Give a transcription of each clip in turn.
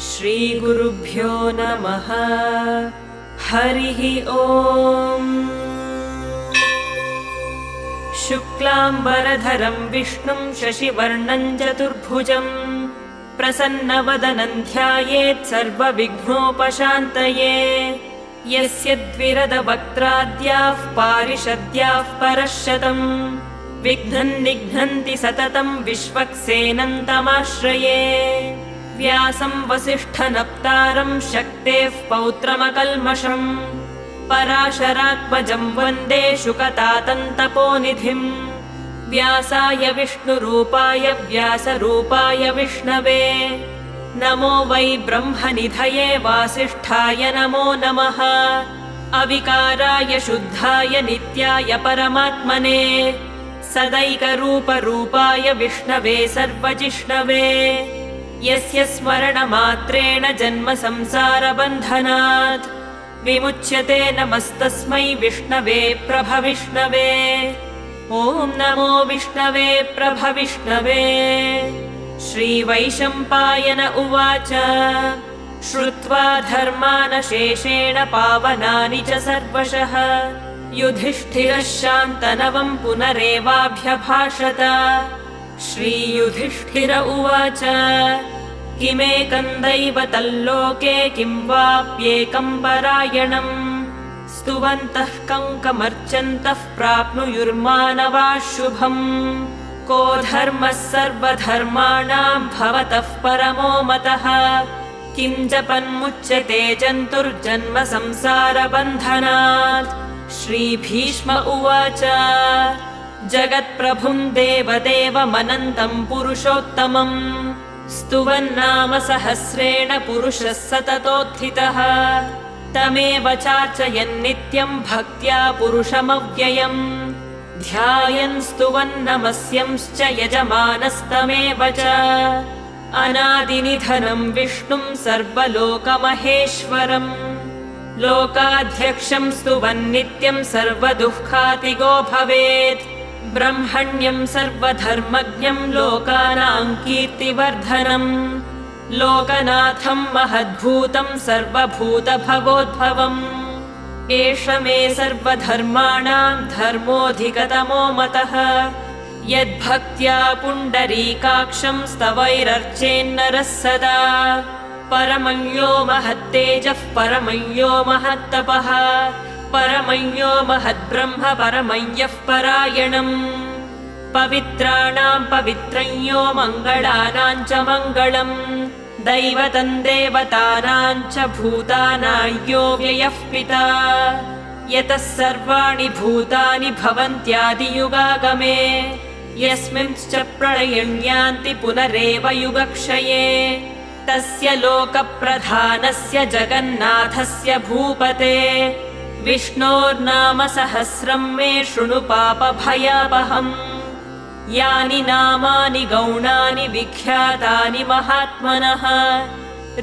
श्रीगुरुभ्यो नमः। हरिः ओम्। शुक्लाम्बरधरं विष्णुं शशिवर्णं चतुर्भुजं प्रसन्नवदनं ध्यायेत् सर्वविघ्नोपशान्तये। यस्य द्विरदवक्त्राद्याः पारिषद्याः परश्शतं विघ्नं निघ्नन्ति सततं विश्वक्सेनं तमाश्रये। व्यासं वसिष्ठनप्तारं शक्तेः पौत्रमकल्मषं पराशरात्मजं वन्दे शुकतातं तपोनिधिं। व्यासाय विष्णुरूपाय व्यासरूपाय विष्णवे नमो वै ब्रह्मनिधये वासिष्ठाय नमो नमः। अविकाराय शुद्धाय नित्याय परमात्मने सदैकरूपरूपाय विष्णवे सर्वजिष्णवे। यस्य स्मरणमात्रेण जन्म संसारबन्धनात् विमुच्यते नमस्तस्मै विष्णवे प्रभविष्णवे। ॐ नमो विष्णवे प्रभविष्णवे। श्रीवैशम्पायन उवाच श्रुत्वा धर्मानशेषेण पावनानि च सर्वशः युधिष्ठिरः शान्तनवं पुनरेवाभ्यभाषत। श्रीयुधिष्ठिर उवाच किमेकं दैवतल्लोके किं वाप्येकं परायणम् स्तुवन्तः कङ्कमर्चन्तः प्राप्नुयुर्मानवाः शुभम्। को धर्मः सर्वधर्माणां भवतः परमो मतः किं जपन्मुच्यते जन्तुर्जन्म संसारबन्धनात्। श्रीभीष्म उवाच जगत्प्रभुं देवदेवमनन्तं पुरुषोत्तमं स्तुवन्नाम सहस्रेण पुरुषः सततोत्थितः। तमेव चार्चयन् नित्यं भक्त्या पुरुषमव्ययम् ध्यायन् स्तुवन्नमस्यंश्च यजमानस्तमेव च। अनादिनिधनं विष्णुं सर्वलोकमहेश्वरम् लोकाध्यक्षं स्तुवन्नित्यं सर्वदुःखातिगो भवेत्। ब्रह्मण्यं सर्वधर्मज्ञं लोकानां कीर्तिवर्धनम् लोकनाथं महद्भूतं सर्वभूतभवोद्भवम्। एष मे सर्वधर्माणां धर्मोऽधिकतमो मतः यद्भक्त्या पुण्डरीकाक्षं स्तवैरर्चेन्नरः सदा। परमं यो महत्तेजः परमं यो महत्तपः परमं यो महद्ब्रह्म परमं यः परायणम्। पवित्राणां पवित्रं यो मङ्गलानां च मङ्गलम् दैवतं देवतानां च भूतानां यो व्ययः पिता। यतः सर्वाणि भूतानि भवन्त्यादियुगागमे यस्मिंश्च प्रलयन्यान्ति पुनरेव युगक्षये। तस्य लोकप्रधानस्य जगन्नाथस्य भूपते विष्णोर्नाम सहस्रं मे शृणु पापभयापहम्। यानि नामानि गौणानि विख्यातानि महात्मनः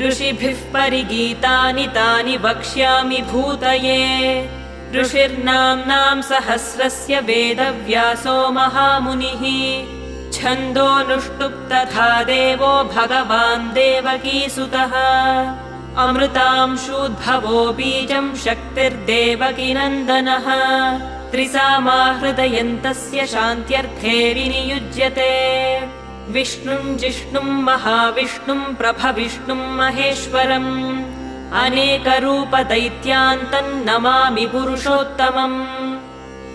ऋषिभिः परिगीतानि तानि वक्ष्यामि भूतये। ऋषिर्नाम्नां सहस्रस्य वेदव्यासो महामुनिः छन्दोऽनुष्टुप् तथा देवो भगवान् देवकीसुतः। अमृतांशूद्भवो बीजं शक्तिर्देवकीनन्दनः त्रिसामा हृदयन्तस्य शान्त्यर्थे विनियुज्यते। विष्णुं जिष्णुं महाविष्णुं प्रभविष्णुं महेश्वरम् अनेकरूपदैत्यान्तं नमामि पुरुषोत्तमम्।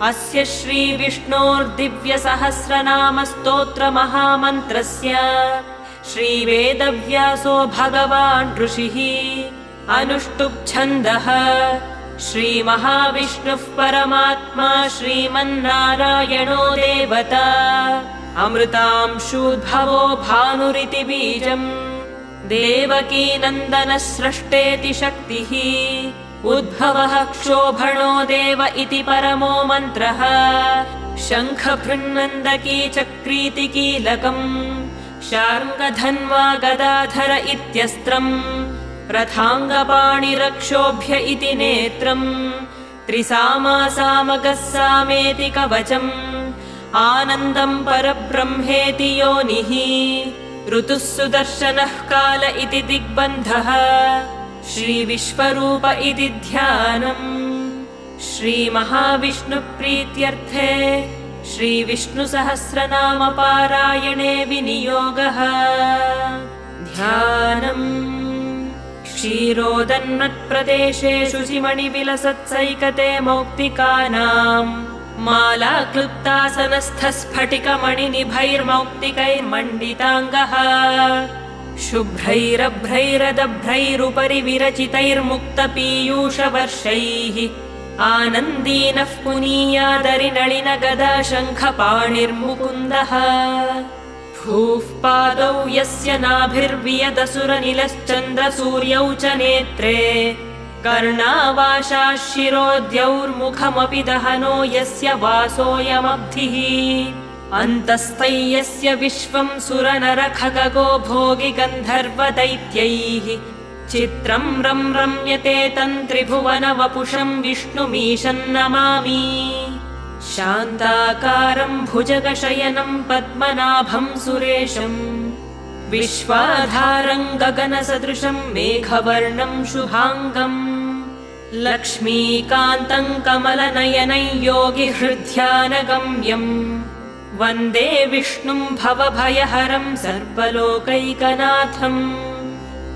अस्य श्रीविष्णोर्दिव्यसहस्रनामस्तोत्रमहामन्त्रस्य श्रीवेदव्यासो भगवान् ऋषिः अनुष्टुप् छन्दः। श्रीमहाविष्णुः परमात्मा श्रीमन्नारायणो देवता अमृतांशूद्भवो भानुरिति बीजम् देवकीनन्दनस्रष्टेति शक्तिः उद्भवः क्षोभणो देव इति परमो मन्त्रः। शङ्खभृन्नन्दकी चक्रीति कीलकम् शार्ङ्गधन्वा गदाधर इत्यस्त्रम् रथाङ्गपाणिरक्षोभ्य इति नेत्रम् त्रिसामा सामगः सामेति कवचम् आनन्दं परब्रह्मेति योनिः ऋतुः सुदर्शनः काल इति दिग्बन्धः श्रीविश्वरूप इति ध्यानम् श्रीमहाविष्णुप्रीत्यर्थे श्रीविष्णुसहस्रनामपारायणे विनियोगः ध्यानम् क्षीरोदन्मत्प्रदेशे शुचिमणिविलसत्सैकते मौक्तिकानाम् मालाक्लुप्तासनस्थस्फटिकमणिनिभैर्मौक्तिकैर्मण्डिताङ्गः शुभ्रैरभ्रैरदभ्रैरुपरि विरचितैर्मुक्तपीयूषवर्षैः आनन्दीनः पुनीयादरिनलिनगदा शङ्खपाणिर्मुकुन्दः भूः पादौ यस्य नाभिर्वियदसुरनिलश्चन्द्रसूर्यौ च नेत्रे कर्णावाशाः शिरोद्यौर्मुखमपि दहनो यस्य वासोऽयमब्धिः अन्तस्तैयस्य विश्वं सुरनरखगो भोगि गन्धर्वदैत्यैः चित्रं रं रम्यते तन्त्रिभुवनवपुषं विष्णुमीशं नमामि शान्ताकारं भुजगशयनं पद्मनाभं सुरेशं विश्वाधारं गगनसदृशं मेघवर्णं शुभाङ्गम् लक्ष्मीकान्तं कमलनयनं योगिहृद्यानगम्यम् वन्दे विष्णुं भवभयहरं सर्वलोकैकनाथम्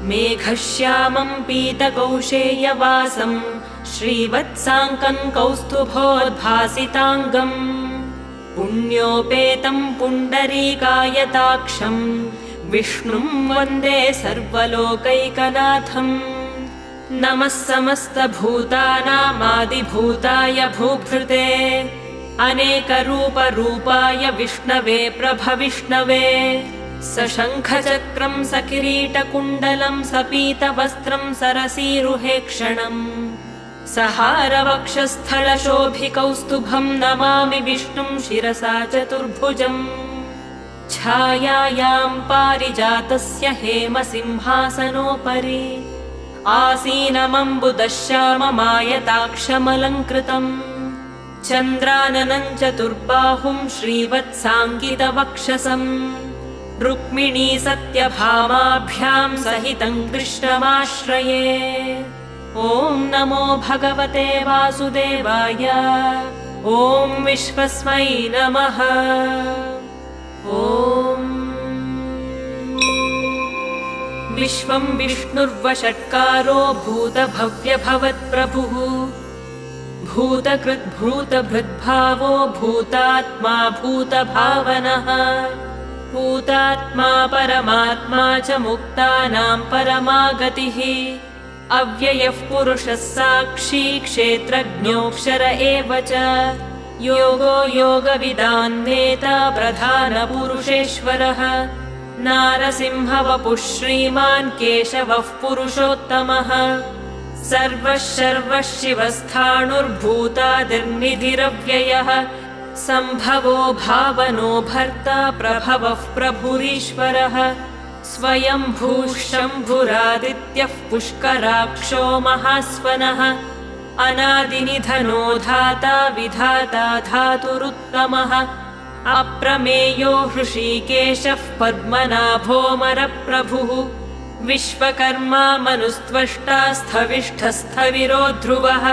मेघश्यामं पीतकौशेयवासं श्रीवत्साङ्कं कौस्तुभोद्भासिताङ्गम् पुण्योपेतं पुण्डरीकायताक्षं विष्णुं वन्दे सर्वलोकैकनाथम् नमः समस्तभूतानामादिभूताय भूभृते अनेकरूपरूपाय विष्णवे प्रभविष्णवे सशङ्खचक्रं सकिरीटकुण्डलं सपीतवस्त्रं सरसीरुहेक्षणम् सहारवक्षस्थलशोभिकौस्तुभं नमामि विष्णुं शिरसा चतुर्भुजम् छायायां पारिजातस्य हेमसिंहासनोपरि आसीनमम्बुदश्याममायताक्षमलङ्कृतम् चन्द्राननं चतुर्बाहुं श्रीवत्साङ्कितवक्षसम् रुक्मिणी सत्यभामाभ्यां सहितं कृष्णमाश्रये ॐ नमो भगवते वासुदेवाय ॐ विश्वस्मै नमः ॐ विश्वं विष्णुर्वषट्कारो भूतभव्यभवत्प्रभुः भूतकृद्भूतभृद्भावो भूतात्मा भूतभावनः भूतात्मा परमात्मा च मुक्तानां परमागतिः अव्ययः पुरुषः साक्षी क्षेत्रज्ञोऽक्षर एव च योगो योगविदान्नेता प्रधानपुरुषेश्वरः नारसिंहवपुः श्रीमान् केशवः पुरुषोत्तमः सर्वः शर्वः शिवस्थाणुर्भूतादिर्निधिरव्ययः सम्भवो भावनो भर्ता प्रभवः प्रभुरीश्वरः स्वयंभूः शम्भुरादित्यः पुष्कराक्षो महास्वनः अनादिनिधनो धाता विधाता धातुरुत्तमः अप्रमेयो हृषीकेशः पद्मनाभोऽमरप्रभुः विश्वकर्मा मनुस्त्वष्टा स्थविष्ठस्थविरो ध्रुवः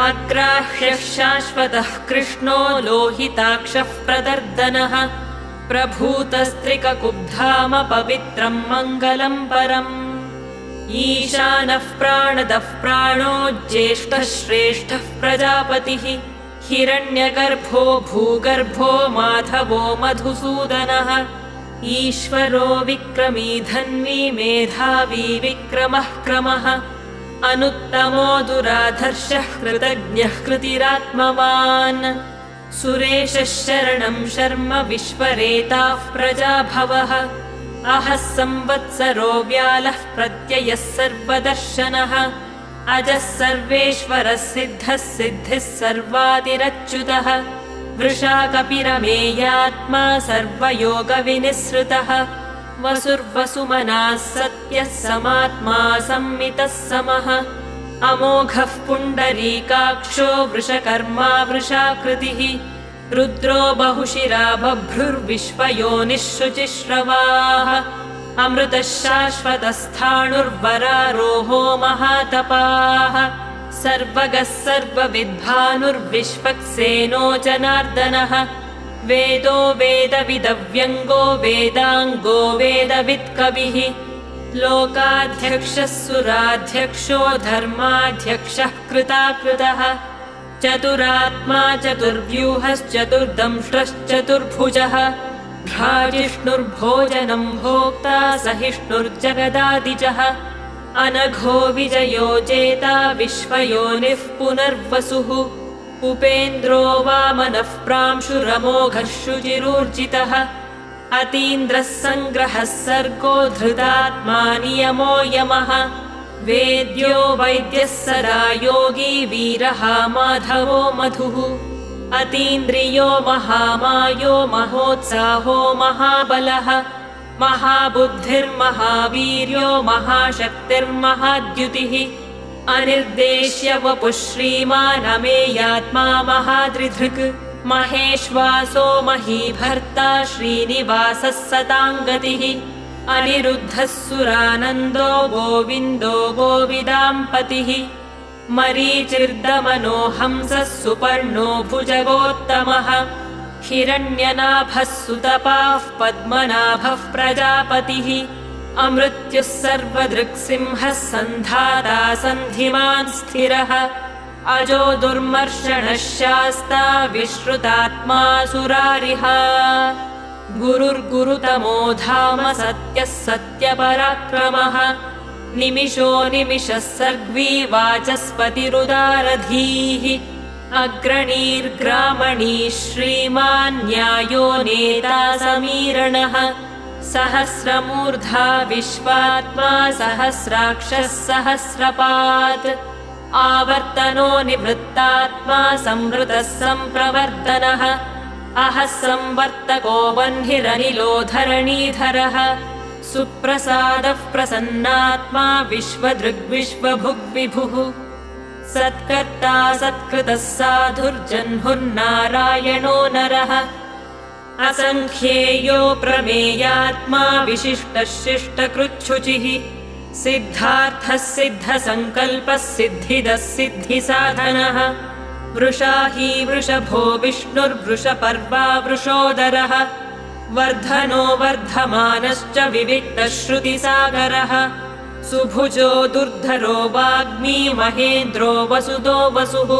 अग्राह्यः शाश्वतः कृष्णो लोहिताक्षः प्रदर्दनः प्रभूतस्त्रिककुब्धाम पवित्रं मङ्गलं परम् ईशानः प्राणदः प्राणो ज्येष्ठः श्रेष्ठः प्रजापतिः हिरण्यगर्भो भूगर्भो माधवो मधुसूदनः ईश्वरो विक्रमी धन्वी मेधावी विक्रमः क्रमः अनुत्तमो दुराधर्षः कृतज्ञः कृतिरात्मवान् सुरेशः शरणं शर्म विश्वरेताः प्रजाभवः अहः संवत्सरो व्यालः प्रत्ययः सर्वदर्शनः अजः सर्वेश्वरः सिद्धः सिद्धिः सर्वादिरच्युतः वृषाकपिरमेयात्मा सर्वयोगविनिःसृतः वसुर्वसुमनाः सत्यः समात्मा संमितः समः अमोघः पुण्डरीकाक्षो वृषकर्मा वृषाकृतिः रुद्रो बहुशिरा बभ्रुर्विश्वयोनिः शुचिश्रवाः अमृतः शाश्वतस्थाणुर्वरारोहो महातपाः सर्वगः सर्वविद्भानुर्विश्वक्सेनो जनार्दनः वेदो वेदविदव्यङ्गो वेदाङ्गो वेदवित्कविः लोकाध्यक्षः सुराध्यक्षो धर्माध्यक्षः कृताकृतः चतुरात्मा चतुर्व्यूहश्चतुर्दंष्ट्रश्चतुर्भुजः भ्राजिष्णुर्भोजनं भोक्ता सहिष्णुर्जगदादिजः अनघो विजयो जेता विश्वयोनिः पुनर्वसुः उपेन्द्रो वामनः प्रांशुरमोघः शुचिरूर्जितः अतीन्द्रः सङ्ग्रहः सर्गो धृतात्मा नियमो यमः वेद्यो वैद्यः सदा योगी वीरः माधवो मधुः अतीन्द्रियो महामायो महोत्साहो महाबलः महाबुद्धिर्महावीर्यो महाशक्तिर्महाद्युतिः अनिर्देश्य वपुः श्रीमान् अमेयात्मा महादृधृक् महेश्वासो महीभर्ता श्रीनिवासः सताङ्गतिः अनिरुद्धः सुरानन्दो गोविन्दो गोविदाम्पतिः मरीचिर्दमनो हंसः सुपर्णो भुजगोत्तमः हिरण्यनाभः सुतपाः पद्मनाभः प्रजापतिः अमृत्युः सर्वदृक्सिंहः सन्धाता सन्धिमान् स्थिरः अजो दुर्मर्षणः शास्ता विश्रुतात्मा सुरारिः गुरुर्गुरुतमो धाम सत्यः सत्यपराक्रमः निमिषो निमिषः सर्ग्वी वाचस्पतिरुदारधीः अग्रणीर्ग्रामणी श्रीमान् न्यायो नेता समीरणः सहस्रमूर्धा विश्वात्मा सहस्राक्षः सहस्रपात् आवर्तनो निवृत्तात्मा संवृतः सम्प्रवर्तनः अहः संवर्तको वह्निरनिलो धरणीधरः सुप्रसादः प्रसन्नात्मा विश्वदृग्विश्वभुग्विभुः सत्कर्ता सत्कृतः साधुर्जह्नुर्नारायणो नरः असङ्ख्येयो प्रमेयात्मा विशिष्टः शिष्टकृच्छुचिः सिद्धार्थः सिद्धसङ्कल्पः सिद्धिदः सिद्धिसाधनः वृषाही वृषभो विष्णुर्वृषपर्वा वृषोदरः वर्धनो वर्धमानश्च विविक्तः श्रुतिसागरः सुभुजो दुर्धरो वाग्मी महेन्द्रो वसुदो वसुः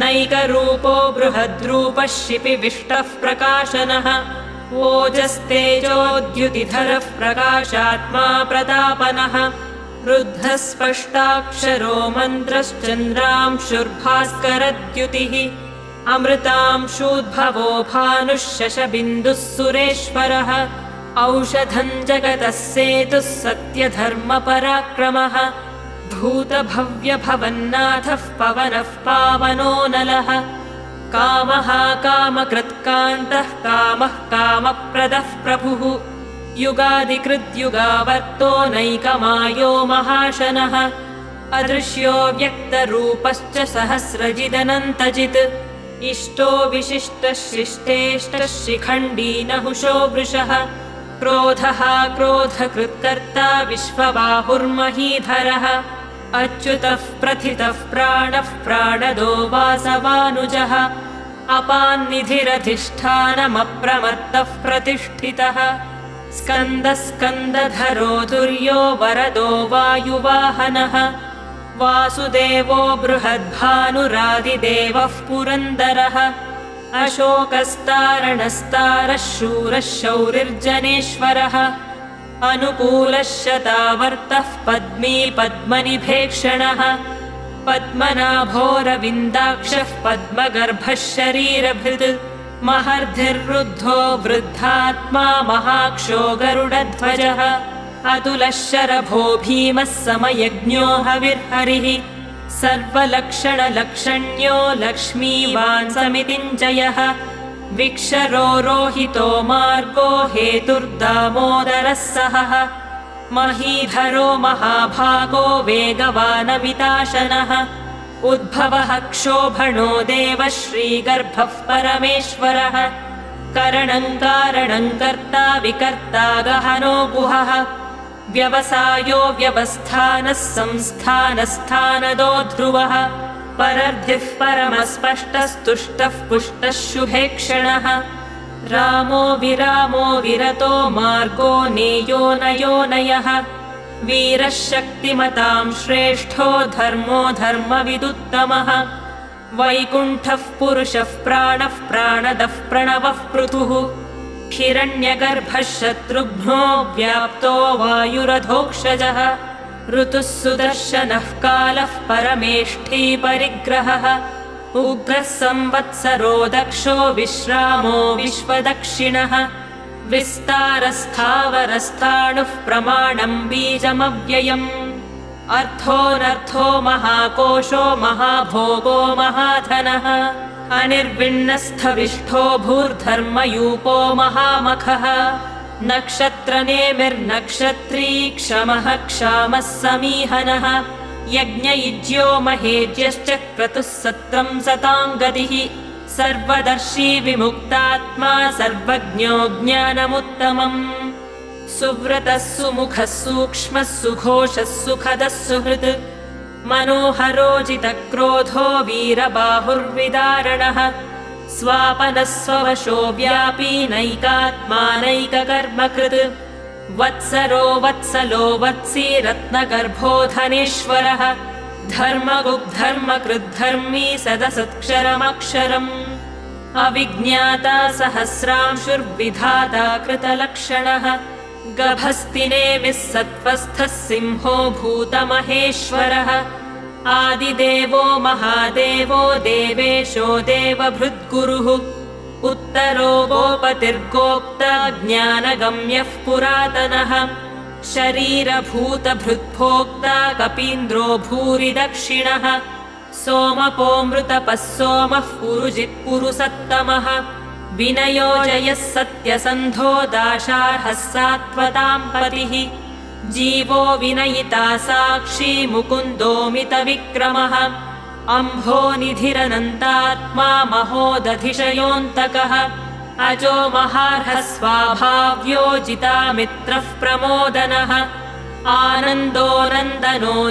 नैकरूपो बृहद्रूपः शिपिविष्टः प्रकाशनः ओजस्तेजोद्युतिधरः प्रकाशात्मा प्रतापनः रुद्धः स्पष्टाक्षरो मन्त्रश्चन्द्रांशुर्भास्करद्युतिः अमृतांशूद्भवो भानुः शशबिन्दुः सुरेश्वरः औषधं जगतः सेतुः सत्यधर्मपराक्रमः भूतभव्यभवन्नाथः पवनः पावनो नलः कामः कामकृत्कान्तः कामः कामप्रदः प्रभुः युगादिकृद्युगावर्तो नैकमायो महाशनः अदृश्यो व्यक्तरूपश्च सहस्रजिदनन्तजित् इष्टो विशिष्टः शिष्टेष्टः शिखण्डी नहुषो वृषः क्रोधः क्रोधकृत्कर्ता विश्वबाहुर्महीधरः अच्युतः प्रथितः प्राणः प्राणदो वासवानुजः अपान्निधिरधिष्ठानमप्रमत्तः प्रतिष्ठितः स्कन्दः स्कन्दधरो तुर्यो वरदो वायुवाहनः वासुदेवो बृहद्भानुरादिदेवः पुरन्दरः अशोकस्तारणस्तारः शूरः शौरिर्जनेश्वरः अनुकूलः शतावर्तः पद्मी पद्मनिभेक्षणः पद्मनाभोरविन्दाक्षः पद्मगर्भः शरीरभृत् महर्धिर्रुद्धो वृद्धात्मा महाक्षो गरुडध्वजः अतुलः शरभो भीमः समयज्ञो हविर्हरिः सर्वलक्षणलक्षण्यो लक्ष्मीवान् समितिञ्जयः विक्षरो रोहितो मार्गो हेतुर्दामोदरः सहः महीधरो महाभागो वेगवानमिताशनः उद्भवः क्षोभणो देवः श्रीगर्भः परमेश्वरः करणं कारणं कर्ता विकर्ता गहनो गुहः व्यवसायो व्यवस्थानः संस्थानस्थानदो ध्रुवः परर्धिः परमस्पष्टस्तुष्टः पुष्टः शुभेक्षणः रामो विरामो विरतो मार्गो नेयो नयोनयः वीरः शक्तिमतां श्रेष्ठो धर्मो धर्मविदुत्तमः वैकुण्ठः पुरुषः प्राणः प्राणदः प्रणवः पृथुः हिरण्यगर्भः शत्रुघ्नो व्याप्तो वायुरधोक्षजः ऋतुः सुदर्शनः कालः परमेष्ठी परिग्रहः उग्रः संवत्सरो दक्षो विश्रामो विश्वदक्षिणः विस्तारस्थावरस्थाणुः प्रमाणं बीजमव्ययम् अर्थोऽनर्थो महाकोशो महाभोगो महाधनः अनिर्विण्णस्थविष्ठो भूर्धर्मयूपो महामखः नक्षत्रनेमिर्नक्षत्री क्षमः क्षामः समीहनः यज्ञयुज्यो महेज्यश्च क्रतुः सत्रं सतां गतिः सर्वदर्शी विमुक्तात्मा सर्वज्ञो ज्ञानमुत्तमम् सुव्रतः सुमुखः सूक्ष्मः सुघोषः सुखदः सुहृत् मनोहरोजितक्रोधो वीरबाहुर्विदारणः स्वापनः स्ववशो व्यापी नैकात्मानैककर्मकृत् वत्सरो वत्सलो वत्सी रत्नगर्भो धनेश्वरः धर्मगुग्धर्मकृद्धर्मी सदसत्क्षरमक्षरम् अविज्ञाता सहस्रांशुर्विधाता कृतलक्षणः गभस्तिनेमिः सत्त्वस्थः सिंहो भूतमहेश्वरः आदिदेवो महादेवो देवेशो देवभृद्गुरुः उत्तरो गोपतिर्गोप्ता ज्ञानगम्यः पुरातनः शरीरभूतभृद्भोक्ता कपीन्द्रो भूरि दक्षिणः सोमपोऽमृतपः सोमः पुरुजित्पुरुसत्तमः विनयो जयः सत्यसन्धो दाशार्हः सात्वतां पतिः जीवो विनयिता साक्षी मुकुन्दोमितविक्रमः अम्भोनिधिरनन्तात्मा महोदधिशयोऽन्तकः अजो महार्हः स्वाभाव्यो जितामित्रः प्रमोदनः आनन्दो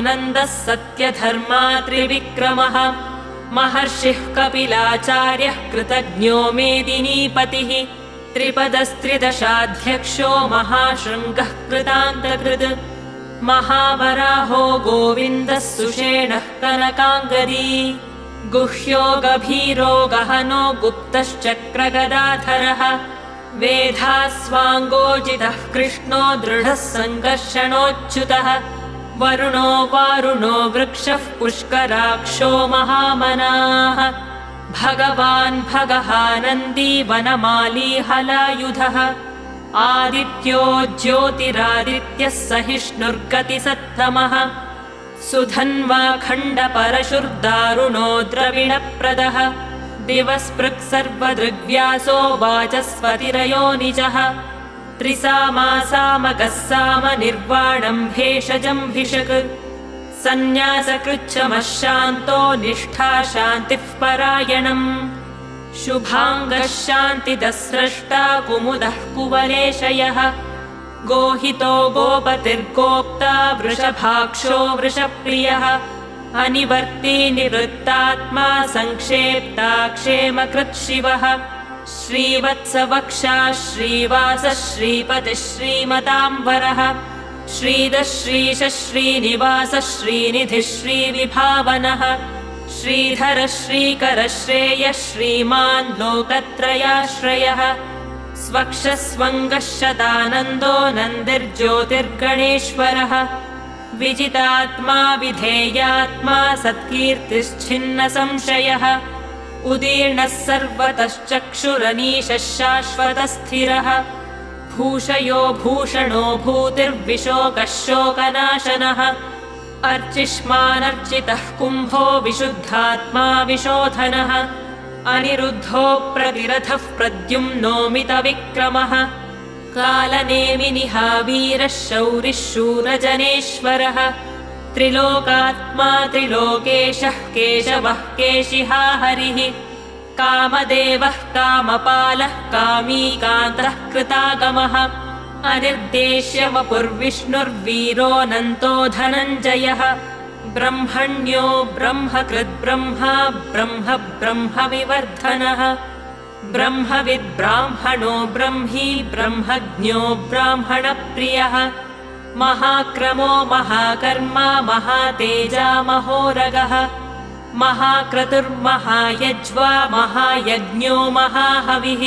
नन्दः सत्यधर्मा त्रिविक्रमः महर्षिः कपिलाचार्यः कृतज्ञो मेदिनीपतिः त्रिपदस्त्रिदशाध्यक्षो महाशृङ्गः कृतान्तकृत् महावराहो गोविन्दः सुषेणः कनकाङ्गदी गुह्यो गभीरो गहनो गुप्तश्चक्रगदाधरः वेधास्वाङ्गोजितः कृष्णो दृढः सङ्कर्षणोच्युतः वरुणो वारुणो वृक्षः पुष्कराक्षो महामनाः भगवान् भगहानन्दी वनमाली हलायुधः आदित्यो ज्योतिरादित्यः सहिष्णुर्गतिसत्तमः सुधन्वा खण्डपरशुर्दारुणो द्रविणप्रदः दिवस्पृक् सर्वदृग्व्यासो वाचस्पतिरयो निजः त्रिसामासामकः सामनिर्वाणं भेषजं भिषक् सन्न्यासकृच्छमः शान्तो निष्ठा शान्तिः परायणम् शुभाङ्गः शान्तिदः स्रष्टा कुमुदः कुवलेशयः गोहितो गोपतिर्गोप्ता वृषभाक्षो वृषप्रियः अनिवर्ती निवृत्तात्मा संक्षेप्ता क्षेमकृत् शिवः श्रीवत्सवक्षा श्रीवासः श्रीपतिः श्रीमताम्बरः श्रीदः श्रीशः श्रीनिवासः श्रीनिधिः श्रीविभावनः श्रीधरः श्रीकरः श्रेयः श्रीमान् लोकत्रयाश्रयः स्वक्षस्वङ्गः शतानन्दो नन्दिर्ज्योतिर्गणेश्वरः विजितात्मा विधेयात्मा सत्कीर्तिश्छिन्नसंशयः उदीर्णः सर्वतश्चक्षुरनीशः शाश्वतस्थिरः भूषयो भूषणो भूतिर्विशोकः शोकनाशनः अर्चिष्मानर्चितः कुम्भो विशुद्धात्मा विशोधनः अनिरुद्धो प्रतिरथः प्रद्युम्नोमितविक्रमः कालनेमिनिहा वीरः शौरिः शूरजनेश्वरः त्रिलोकात्मा त्रिलोकेशः केशवः केशिहा हरिः कामदेवः कामपालः कामीकान्तः कृतागमः अनिर्देश्य वपुर्विष्णुर्वीरोऽनन्तो धनञ्जयः ब्रह्मण्यो ब्रह्मकृद्ब्रह्मा ब्रह्म ब्रह्मविवर्धनः ब्रह्मविद्ब्राह्मणो ब्रह्मी ब्रह्मज्ञो ब्राह्मणप्रियः महाक्रमो महाकर्मा महातेजा महोरगः महाक्रतुर्महायज्वा महायज्ञो महाहविः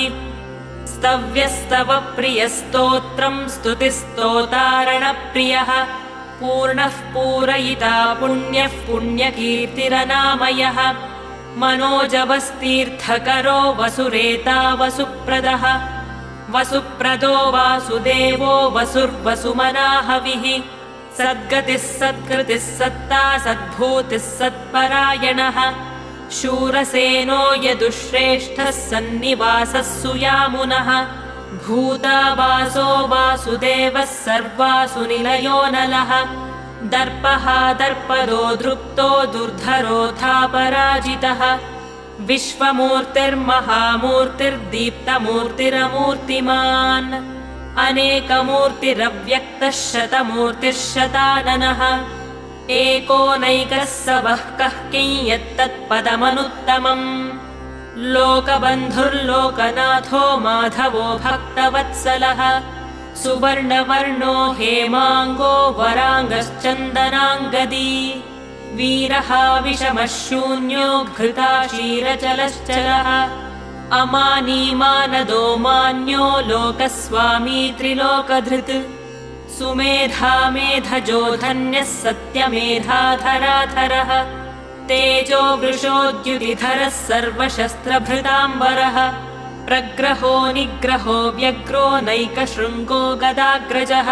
स्तव्यस्तवप्रियस्तोत्रं स्तुतिस्तोतारणप्रियः पूर्णः पूरयिता पुण्यः पुण्यकीर्तिरनामयः मनोजवस्तीर्थकरो वसुरेता वसुप्रदः वसुप्रदो वासुदेवो वसुर्वसुमनाहविः सद्गतिः सत्कृतिः सत्ता सद्भूतिः सत्परायणः शूरसेनो यदुश्रेष्ठः सन्निवासः सुयामुनः भूतावासो वासुदेवः सर्वासु निलयो नलः दर्पः दर्पदो दृप्तो दुर्धरोऽथापराजितः विश्वमूर्तिर्महामूर्तिर्दीप्तमूर्तिरमूर्तिमान् अनेकमूर्तिरव्यक्तः शतमूर्तिः एकोनैकः स वः कः किञ्यत्तत्पदमनुत्तमम् लोकबन्धुर्लोकनाथो माधवो भक्तवत्सलः सुवर्णवर्णो हेमाङ्गो वराङ्गश्चन्दनाङ्गदी वीरः विषमः शून्यो घृताशीरचलश्चलः अमानी मानदो मान्यो लोकस्वामी त्रिलोकधृत् सुमेधा मेधजो धन्यः सत्यमेधाधराधरः तेजो वृषोद्युतिधरः सर्वशस्त्रभृताम्बरः प्रग्रहो निग्रहो व्यग्रो नैकशृङ्गो गदाग्रजः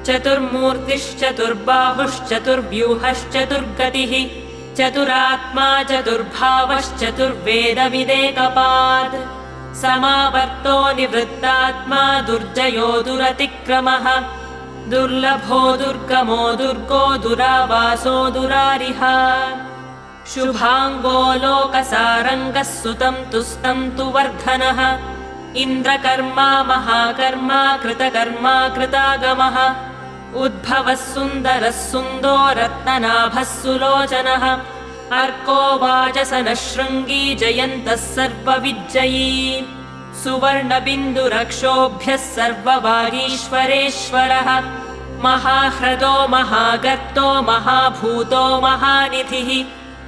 चतुर्मूर्तिश्चतुर्बाहुश्चतुर्व्यूहश्चतुर्गतिः चतुरात्मा चतुर्भावश्चतुर्वेदविदेकपात् समावर्तो निवृत्तात्मा दुर्जयो दुरतिक्रमः दुर्लभो दुर्गमो दुर्गो दुरावासो दुरारिः शुभाङ्गो लोकसारङ्गः सुतं तुस्तं तु वर्धनः इन्द्रकर्मा महाकर्मा कृतकर्मा कृतागमः उद्भवः सुन्दरः सुन्दो रत्ननाभः सुलोचनः अर्को वाचसनः शृङ्गी जयन्तः सर्वविज्जयी सुवर्णबिन्दुरक्षोभ्यः सर्ववागीश्वरेश्वरः महाह्रदो महागर्तो महाभूतो महानिधिः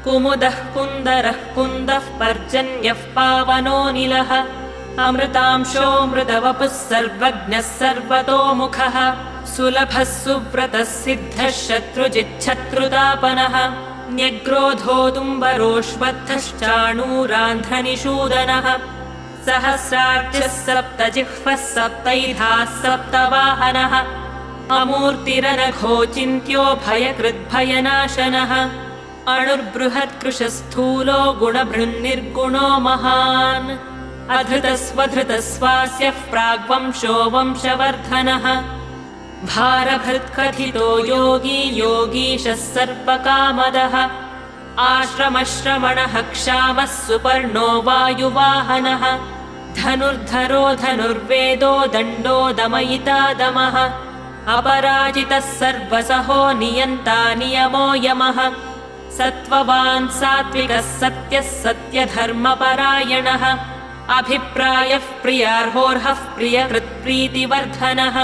कुमुदः कुन्दरः कुन्दः पर्जन्यः पावनोऽनिलः अमृतांशोऽमृतवपुः सर्वज्ञः सर्वतोमुखः सुलभः सुव्रतः सिद्धः शत्रुजिच्छत्रुतापनः न्यग्रोधोदुम्बरोऽश्वत्थश्चाणूरान्ध्रनिषूदनः सहस्रार्चिः सप्तजिह्वः सप्तैधाः सप्तवाहनः अमूर्तिरनघोचिन्त्यो भयकृद्भयनाशनः अणुर्बृहत्कृशस्थूलो गुणभृन्निर्गुणो महान् अधृतस्वधृतस्वास्यः प्राग्वंशो वंशवर्धनः भारभृत्कथितो योगी योगीशः सर्वकामदः आश्रमश्रमणः क्षामः सुपर्णो वायुवाहनः धनुर्धरो धनुर्वेदो दण्डो दमयिता दमः अपराजितः सर्वसहो नियन्ता नियमो यमः सत्त्ववान् सात्विकः सत्यः सत्यधर्मपरायणः अभिप्रायः प्रियार्होर्हः प्रियकृत्प्रीतिवर्धनः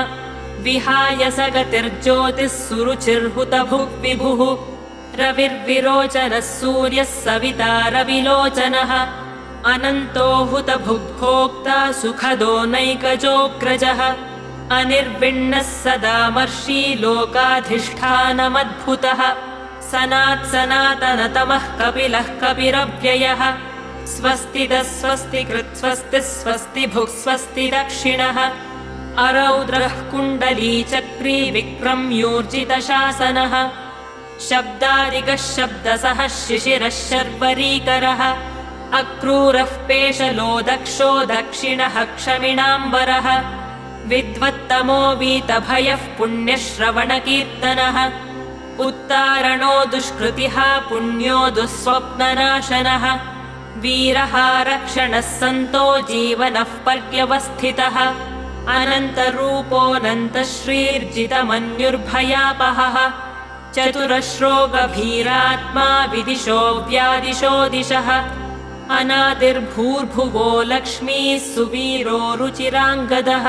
विहाय सगतिर्ज्योतिः सुरुचिर्हुतभुग्विभुः रविर्विरोचनः सूर्यः सविता रविलोचनः अनन्तो हुतभुग्भोक्ता सुखदो नैकजोऽग्रजः अनिर्विण्णः सदामर्षी लोकाधिष्ठानमद्भुतः सनात्सनातनतमः कपिलः कपिरव्ययः स्वस्तितः स्वस्तिकृत् स्वस्तिः स्वस्तिभुक् स्वस्ति दक्षिणः अरौद्रः कुण्डलीचक्री विक्रम्यूर्जितशासनः शब्दादिगः शब्दसः शिशिरः शर्वरीकरः अक्रूरः पेशलो दक्षो दक्षिणः क्षमिणाम्बरः विद्वत्तमो वीतभयः पुण्यश्रवणकीर्तनः उत्तारणो दुष्कृतिः पुण्यो दुःस्वप्ननाशनः वीरः रक्षणः सन्तो जीवनः पर्यवस्थितः अनन्तरूपोऽनन्तश्रीर्जितमन्युर्भयापहः चतुरश्रो गभीरात्मा विदिशो व्यादिशो दिशः अनादिर्भूर्भुवो लक्ष्मीः सुवीरो रुचिराङ्गदः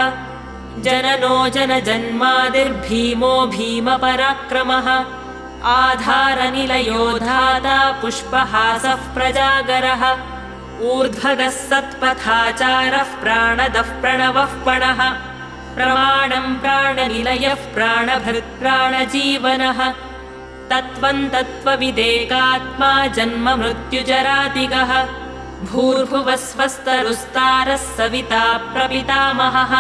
जननो जनजन्मादिर्भीमो भीमपराक्रमः आधारनिलयो धाता पुष्पहासः प्रजागरः ऊर्ध्वगः सत्पथाचारः प्राणदः प्रणवः पणः प्रमाणं प्राणनिलयः प्राणभृत्प्राणजीवनः तत्त्वं तत्त्वविदेकात्मा जन्म मृत्युजरातिगः भूर्भुवः स्वस्तरुस्तारः सविता प्रपितामहः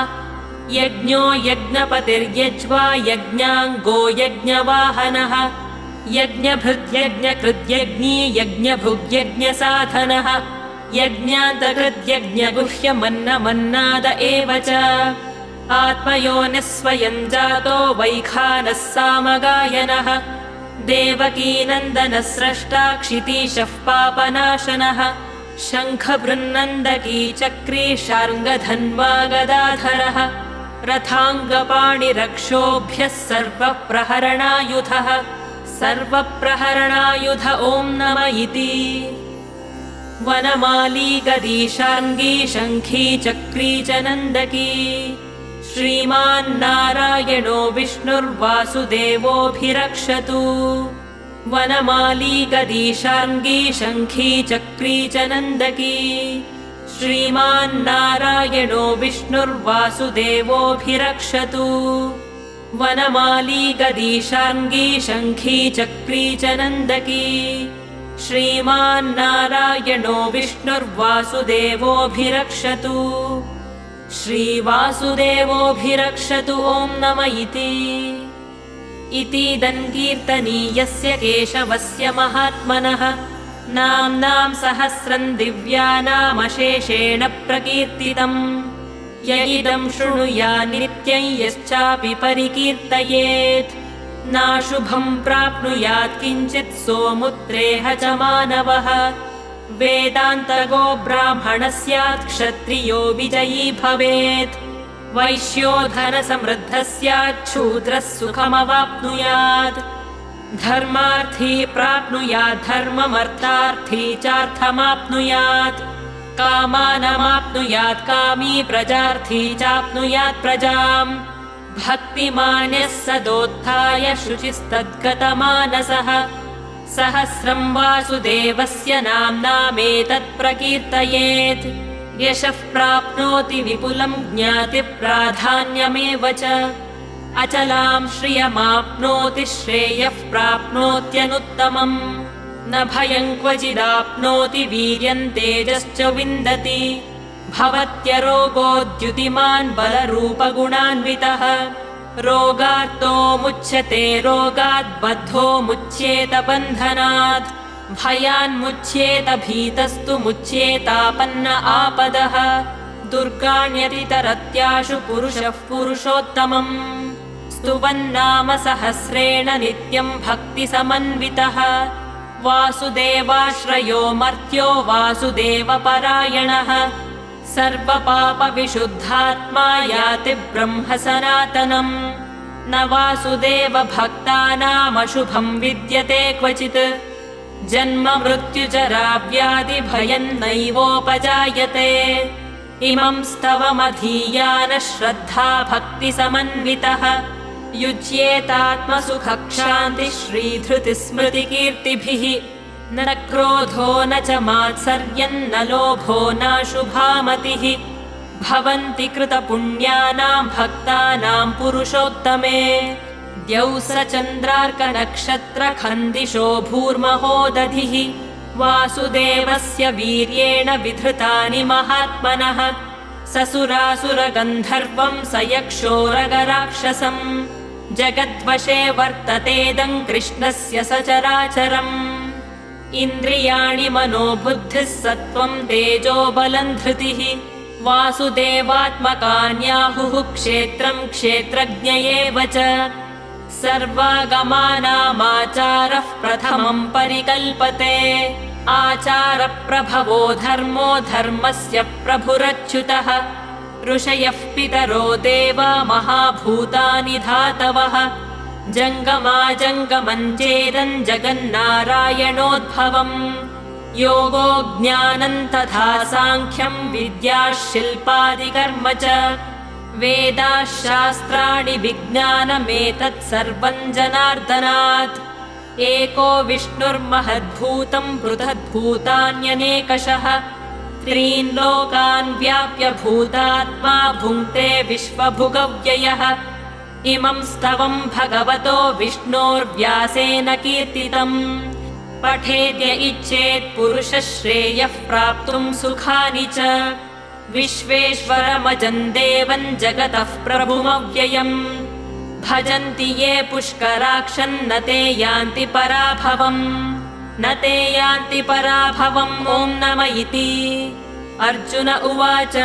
यज्ञो यज्ञपतिर्यज्वा यज्ञाङ्गो यज्ञवाहनः यज्ञभृद्यज्ञकृद्यज्ञी यज्ञभुग्यज्ञसाधनः यज्ञान्तकृद्यज्ञगुह्यमन्नमन्नाद एव च आत्मयोनिः स्वयं जातो वैखानः सामगायनः देवकीनन्दनः स्रष्टा क्षितीशः पापनाशनः शङ्खबृन्नन्दकी चक्री शार्ङ्गधन्वा गदाधरः रथाङ्गपाणिरक्षोभ्यः सर्वप्रहरणायुधः सर्वप्रहरणायुध ॐ नम इति वनमाली गदी शार्ङ्गी शङ्खी चक्री च नन्दकी श्रीमान्नारायणो विष्णुर्वासुदेवोऽभिरक्षतु वनमाली गदी शार्ङ्गी शङ्खी चक्री च नन्दकी श्रीमान्नारायणो विष्णुर्वासुदेवोऽभिरक्षतु वनमाली गदी शार्ङ्गी शङ्खी चक्री च नन्दकी श्रीमान्नारायणो विष्णुर्वासुदेवोऽभिरक्षतु श्रीवासुदेवोऽभिरक्षतु ॐ नम इतीदं कीर्तनीयस्य केशवस्य महात्मनः नाम्नां सहस्रं दिव्यानामशेषेण प्रकीर्तितम् य इदं शृणुया नित्यं यश्चापि परिकीर्तयेत् नाशुभं प्राप्नुयात् किञ्चित् सोमुत्रेह च मानवः वेदान्तगो ब्राह्मणः स्यात् क्षत्रियो विजयी भवेत् वैश्यो धनसमृद्धः स्यात् शूद्रः सुखमवाप्नुयात् धर्मार्थी प्राप्नुयात् धर्ममर्थार्थी चार्थमाप्नुयात् कामानमाप्नुयात् कामी प्रजार्थी चाप्नुयात् प्रजाम् भक्तिमान्यः सदोत्थाय शुचिस्तद्गतमानसः सहस्रं वासुदेवस्य नाम्नामेतत् प्रकीर्तयेत् यशः प्राप्नोति विपुलं ज्ञातिप्राधान्यमेव च अचलां श्रियमाप्नोति श्रेयः प्राप्नोत्यनुत्तमम् न भयं क्वचिदाप्नोति वीर्यं तेजश्च विन्दति भवत्यरोगोद्युतिमान् बलरूपगुणान्वितः रोगार्तो मुच्यते रोगात् बद्धो मुच्येत बन्धनात् भयान्मुच्येत भीतस्तु मुच्येतापन्न आपदः दुर्गाण्यतितरत्याशु पुरुषः पुरुषोत्तमम् स्तुवन्नाम सहस्रेण नित्यं भक्तिसमन्वितः वासुदेवाश्रयो मर्त्यो वासुदेवपरायणः सर्वपापविशुद्धात्मा याति ब्रह्म सनातनम् न वासुदेवभक्तानामशुभं विद्यते क्वचित् जन्म मृत्युजरा व्याधिभयं नैवोपजायते इमं स्तवमधीयानः श्रद्धा भक्तिसमन्वितः युज्येतात्मसुखक्षान्तिः श्रीधृतिस्मृतिकीर्तिभिः न क्रोधो न च मात्सर्यं न लोभो नाशुभामतिः भवन्ति कृतपुण्यानां भक्तानां पुरुषोत्तमे द्यौसचन्द्रार्कनक्षत्रखन्दिशो भूर्महोदधिः वासुदेवस्य वीर्येण विधृतानि महात्मनः ससुरासुरगन्धर्वं स यक्षोरगराक्षसम् जगद्वशे वर्ततेदं कृष्णस्य सचराचरम् इन्द्रियाणि मनोबुद्धिः सत्त्वं तेजो बलं धृतिः वासुदेवात्मकान्याहुः क्षेत्रं क्षेत्रज्ञ एव च सर्वागमानामाचारः प्रथमं परिकल्पते आचारप्रभवो धर्मो धर्मस्य प्रभुरच्युतः ऋषयः पितरो देवा महाभूतानि धातवः जङ्गमाजङ्गमञ्चेदं जगन्नारायणोद्भवम् योगो ज्ञानं तथा साङ्ख्यं विद्या शिल्पादिकर्म च वेदाः शास्त्राणि विज्ञानमेतत् सर्वं जनार्दनात् एको विष्णुर्महद्भूतं पृथद्भूतान्यनेकशः त्रीन् लोकान् व्याप्य भूतात्मा भुङ्क्ते विश्वभुगव्ययः इमं स्तवं भगवतो विष्णोर्व्यासेन कीर्तितम् पठेद्य इच्छेत् पुरुषः श्रेयः प्राप्तुं सुखानि च विश्वेश्वरमजं देवं जगतः प्रभुमव्ययम् भजन्ति ये पुष्कराक्षन् न ते यान्ति पराभवम् न ते यान्ति पराभवम् ॐ नम इति अर्जुन उवाच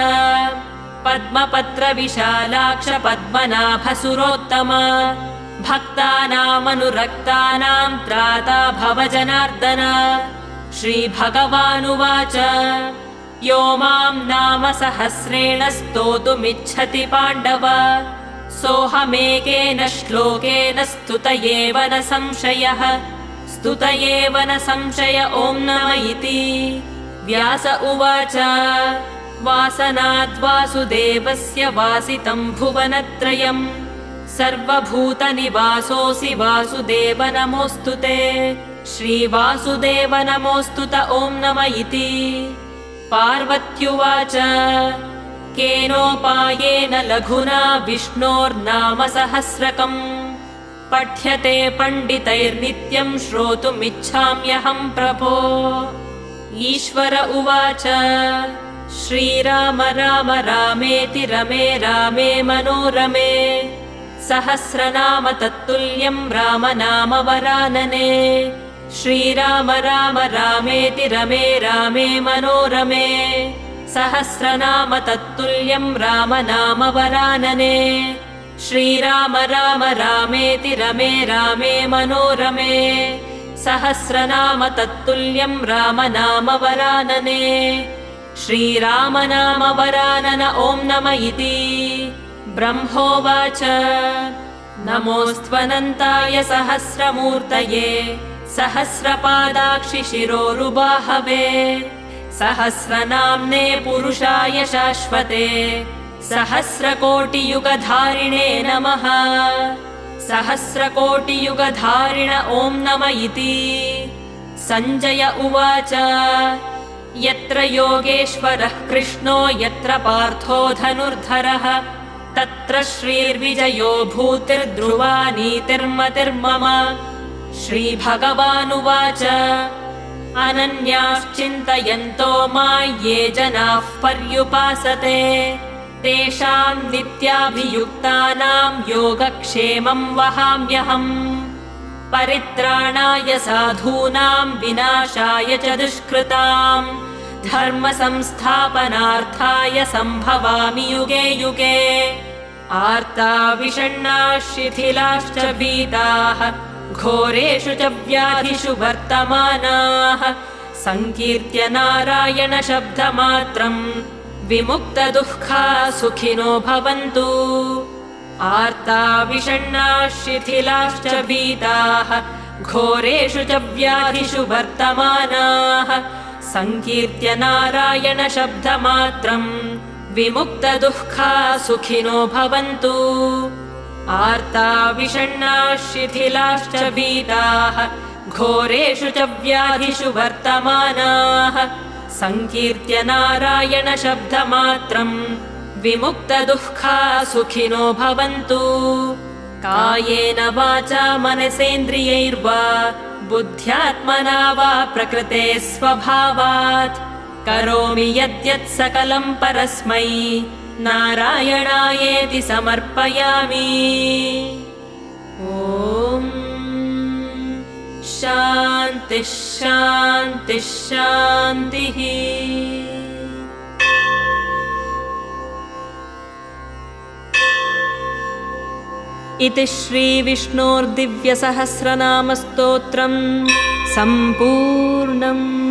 पद्मपत्रविशालाक्ष पद्मनाभसुरोत्तम भक्तानामनुरक्तानां त्राता भव जनार्दन श्रीभगवानुवाच यो मां नाम सहस्रेण स्तोतुमिच्छति पाण्डव सोऽहमेकेन श्लोकेन स्तुत एव न संशयः स्तुत एव न संशय ॐ नम इति व्यास उवाच वासनाद्वासुदेवस्य वासितं भुवनत्रयम् सर्वभूतनिवासोऽसि वासुदेव नमोऽस्तु ते श्रीवासुदेव नमोऽस्तुत ॐ नम इति पार्वत्युवाच केनोपायेन लघुना विष्णोर्नाम सहस्रकम् पठ्यते पण्डितैर्नित्यं श्रोतुमिच्छाम्यहं प्रभो ईश्वर उवाच श्रीराम राम रामेति रमे रामे मनोरमे सहस्रनाम तत्तुल्यं रामनाम वरानने श्रीराम राम रामेति रमे रामे मनोरमे सहस्रनाम तत्तुल्यं रामनाम वरानने श्रीराम राम रामेति रमे रामे मनोरमे सहस्रनाम तत्तुल्यं रामनाम वरानने श्रीराम नाम वरानन ॐ नम इति ब्रह्मोवाच नमोऽस्त्वनन्ताय सहस्रमूर्तये सहस्रपादाक्षि शिरोरुबाहवे सहस्रनाम्ने पुरुषाय शाश्वते सहस्रकोटियुगधारिणे नमः सहस्रकोटियुगधारिण ॐ नम इति सञ्जय उवाच यत्र योगेश्वरः कृष्णो यत्र पार्थो धनुर्धरः तत्र श्रीर्विजयो भूतिर्ध्रुवा नीतिर्मतिर्मम श्रीभगवानुवाच अनन्याश्चिन्तयन्तो मां ये जनाः पर्युपासते तेषां नित्याभियुक्तानां योगक्षेमं वहाम्यहम् परित्राणाय साधूनां विनाशाय च दुष्कृतां धर्म संस्थापनार्थाय सम्भवामि युगे युगे आर्ता विषण्णाः शिथिलाश्च भीताः घोरेषु च व्याधिषु वर्तमानाः संकीर्त्य नारायण शब्दमात्रम् विमुक्तदुःखा सुखिनो भवन्तु आर्ता विषण्णाः शिथिलाश्च भीताः घोरेषु च व्याधिषु वर्तमानाः संकीर्त्य नारायण शब्दमात्रम् विमुक्तदुःखा सुखिनो भवन्तु आर्ता विषण्णाः शिथिलाश्च भीताः घोरेषु च व्याधिषु वर्तमानाः संकीर्त्य नारायण शब्दमात्रम् विमुक्तदुःखा सुखिनो भवन्तु कायेन वाचा मनसेन्द्रियैर्वा बुद्ध्यात्मना वा प्रकृते स्वभावात् करोमि यद्यत् सकलं परस्मै नारायणायेति समर्पयामि। ॐ शान्तिः शान्तिः शान्तिः। इति श्रीविष्णोर्दिव्यसहस्रनामस्तोत्रम् सम्पूर्णम्।